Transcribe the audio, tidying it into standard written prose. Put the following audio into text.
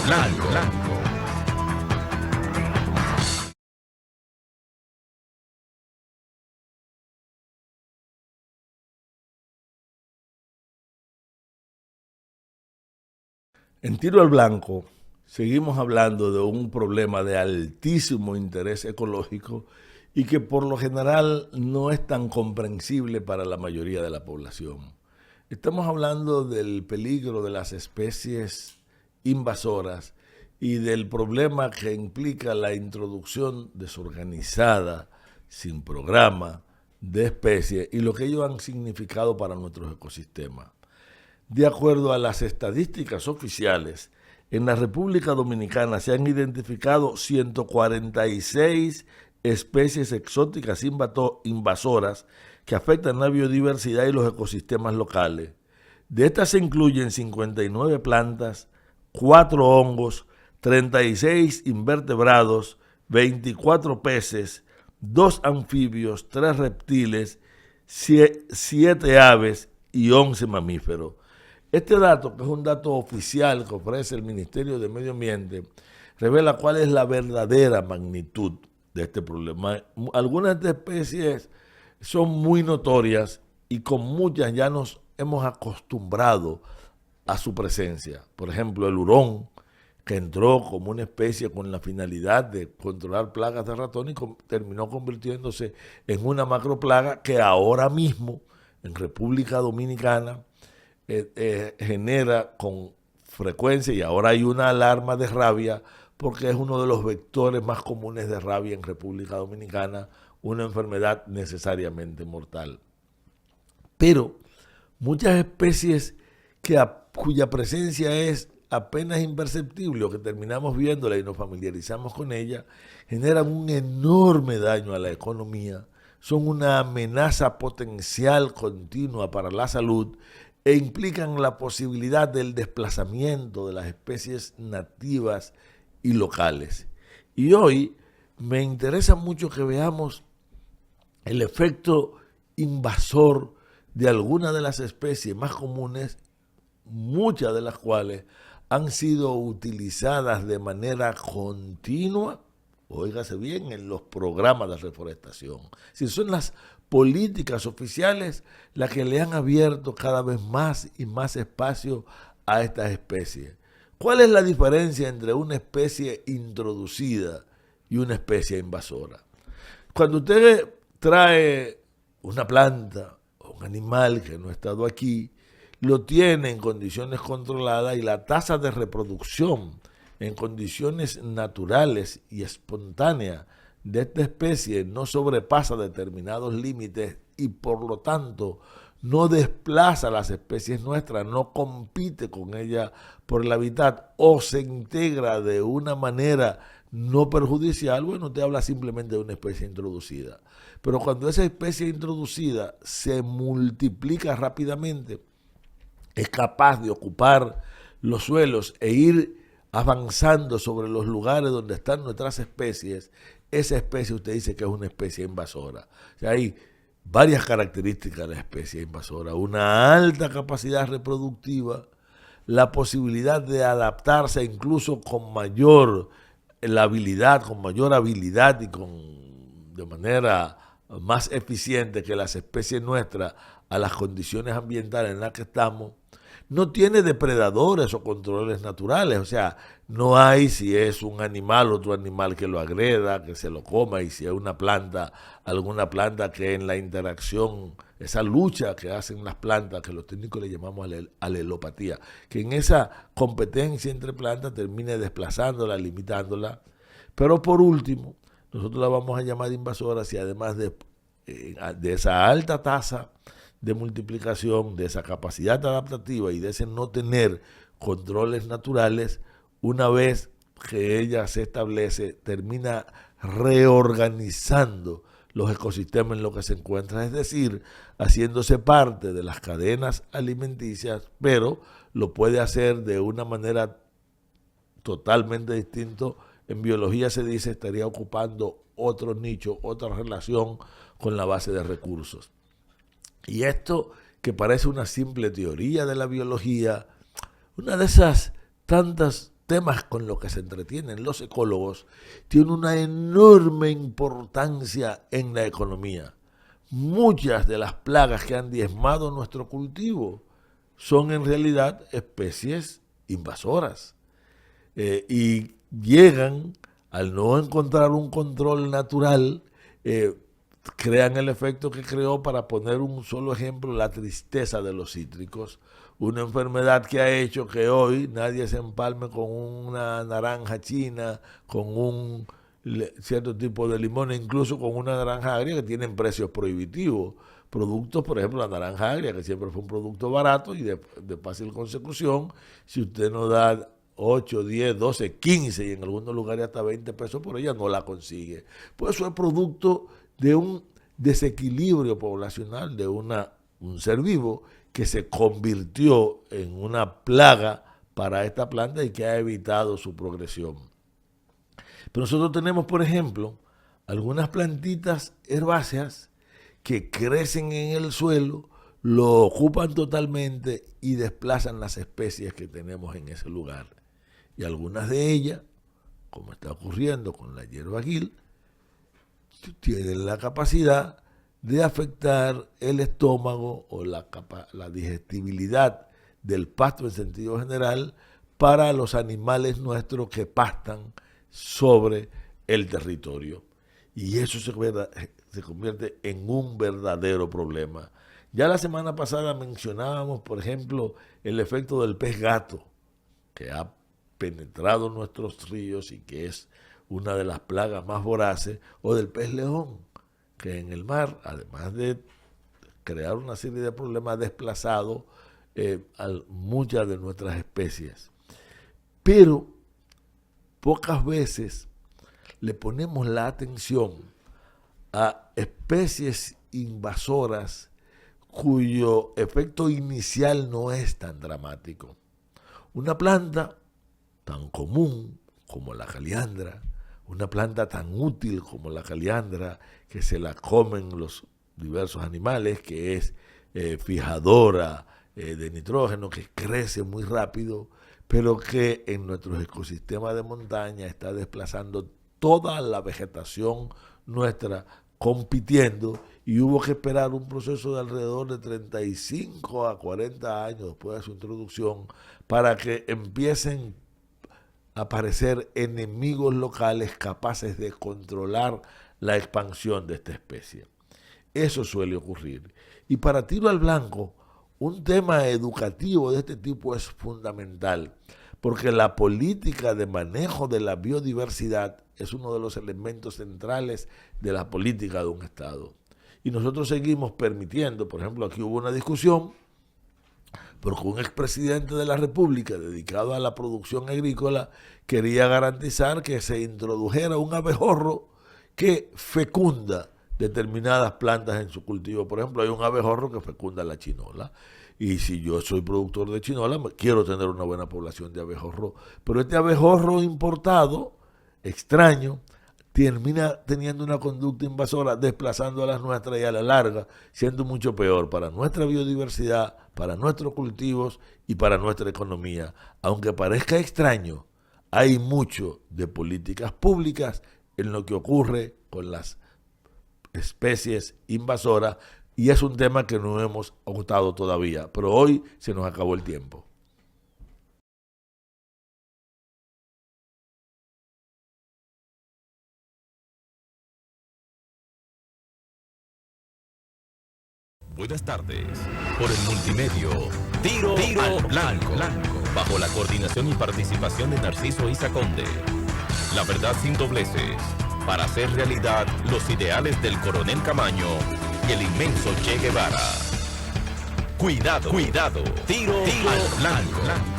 Blanco. En Tiro al Blanco seguimos hablando de un problema de altísimo interés ecológico y que por lo general no es tan comprensible para la mayoría de la población. Estamos hablando del peligro de las especies invasoras y del problema que implica la introducción desorganizada, sin programa, de especies y lo que ellos han significado para nuestros ecosistemas. De acuerdo a las estadísticas oficiales, en la República Dominicana se han identificado 146 especies exóticas invasoras que afectan la biodiversidad y los ecosistemas locales. De estas se incluyen 59 plantas, 4 hongos, 36 invertebrados, 24 peces, 2 anfibios, 3 reptiles, 7 aves y 11 mamíferos. Este dato, que es un dato oficial que ofrece el Ministerio de Medio Ambiente, revela cuál es la verdadera magnitud de este problema. Algunas de estas especies son muy notorias y con muchas ya nos hemos acostumbrado a su presencia. Por ejemplo, el hurón, que entró como una especie con la finalidad de controlar plagas de ratón y terminó convirtiéndose en una macroplaga que ahora mismo en República Dominicana genera con frecuencia, y ahora hay una alarma de rabia porque es uno de los vectores más comunes de rabia en República Dominicana, una enfermedad necesariamente mortal. Pero muchas especies cuya presencia es apenas imperceptible o que terminamos viéndola y nos familiarizamos con ella, generan un enorme daño a la economía, son una amenaza potencial continua para la salud e implican la posibilidad del desplazamiento de las especies nativas y locales. Y hoy me interesa mucho que veamos el efecto invasor de algunas de las especies más comunes, muchas de las cuales han sido utilizadas de manera continua, óigase bien, en los programas de reforestación. Si son las políticas oficiales las que le han abierto cada vez más y más espacio a estas especies. ¿Cuál es la diferencia entre una especie introducida y una especie invasora? Cuando usted trae una planta o un animal que no ha estado aquí, lo tiene en condiciones controladas y la tasa de reproducción en condiciones naturales y espontáneas de esta especie no sobrepasa determinados límites y por lo tanto no desplaza a las especies nuestras, no compite con ellas por el hábitat o se integra de una manera no perjudicial, bueno, te habla simplemente de una especie introducida. Pero cuando esa especie introducida se multiplica rápidamente, es capaz de ocupar los suelos e ir avanzando sobre los lugares donde están nuestras especies, esa especie usted dice que es una especie invasora. O sea, hay varias características de la especie invasora: una alta capacidad reproductiva, la posibilidad de adaptarse incluso con mayor habilidad y de manera más eficiente que las especies nuestras a las condiciones ambientales en las que estamos. No tiene depredadores o controles naturales, o sea, no hay si es un animal, otro animal que lo agreda, que se lo coma, y si es una planta, alguna planta que en la interacción, esa lucha que hacen las plantas, que los técnicos le llamamos alelopatía, que en esa competencia entre plantas termine desplazándola, limitándola. Pero por último, nosotros la vamos a llamar invasora si además de esa alta tasa de multiplicación, de esa capacidad adaptativa y de ese no tener controles naturales, una vez que ella se establece, termina reorganizando los ecosistemas en los que se encuentra, es decir, haciéndose parte de las cadenas alimenticias, pero lo puede hacer de una manera totalmente distinta. En biología se dice estaría ocupando otro nicho, otra relación con la base de recursos. Y esto, que parece una simple teoría de la biología, una de esas tantas temas con los que se entretienen los ecólogos tienen una enorme importancia en la economía. Muchas de las plagas que han diezmado nuestro cultivo son en realidad especies invasoras y llegan, al no encontrar un control natural, crean el efecto que creó, para poner un solo ejemplo, la tristeza de los cítricos, una enfermedad que ha hecho que hoy nadie se empalme con una naranja china, con un cierto tipo de limón, incluso con una naranja agria, que tienen precios prohibitivos. Productos, por ejemplo, la naranja agria, que siempre fue un producto barato y de fácil consecución, si usted no da 8, 10, 12, 15 y en algunos lugares hasta 20 pesos por ella, no la consigue. Pues eso es producto de un desequilibrio poblacional de un ser vivo que se convirtió en una plaga para esta planta y que ha evitado su progresión. Pero nosotros tenemos, por ejemplo, algunas plantitas herbáceas que crecen en el suelo, lo ocupan totalmente y desplazan las especies que tenemos en ese lugar. Y algunas de ellas, como está ocurriendo con la hierba gil, tienen la capacidad de afectar el estómago o la digestibilidad del pasto en sentido general para los animales nuestros que pastan sobre el territorio. Y eso se convierte en un verdadero problema. Ya la semana pasada mencionábamos, por ejemplo, el efecto del pez gato, que ha penetrado nuestros ríos y que es una de las plagas más voraces, o del pez león, que en el mar, además de crear una serie de problemas, ha desplazado a muchas de nuestras especies. Pero pocas veces le ponemos la atención a especies invasoras cuyo efecto inicial no es tan dramático. Una planta tan común como la caliandra, una planta tan útil como la caliandra, que se la comen los diversos animales, que es fijadora de nitrógeno, que crece muy rápido, pero que en nuestros ecosistemas de montaña está desplazando toda la vegetación nuestra, compitiendo, y hubo que esperar un proceso de alrededor de 35 a 40 años después de su introducción para que empiecen a aparecer enemigos locales capaces de controlar la expansión de esta especie. Eso suele ocurrir. Y para tiro al blanco, un tema educativo de este tipo es fundamental, porque la política de manejo de la biodiversidad es uno de los elementos centrales de la política de un Estado. Y nosotros seguimos permitiendo, por ejemplo, aquí hubo una discusión, porque un expresidente de la República dedicado a la producción agrícola quería garantizar que se introdujera un abejorro que fecunda determinadas plantas en su cultivo. Por ejemplo, hay un abejorro que fecunda la chinola. Y si yo soy productor de chinola, quiero tener una buena población de abejorro. Pero este abejorro importado, extraño, termina teniendo una conducta invasora, desplazando a las nuestras y a la larga, siendo mucho peor para nuestra biodiversidad, para nuestros cultivos y para nuestra economía. Aunque parezca extraño, hay mucho de políticas públicas en lo que ocurre con las especies invasoras, y es un tema que no hemos agotado todavía, pero hoy se nos acabó el tiempo. Buenas tardes. Por el multimedio, Tiro al Blanco, bajo la coordinación y participación de Narciso Isa Conde. La verdad sin dobleces, para hacer realidad los ideales del Coronel Camaño y el inmenso Che Guevara. Cuidado, Tiro al Blanco.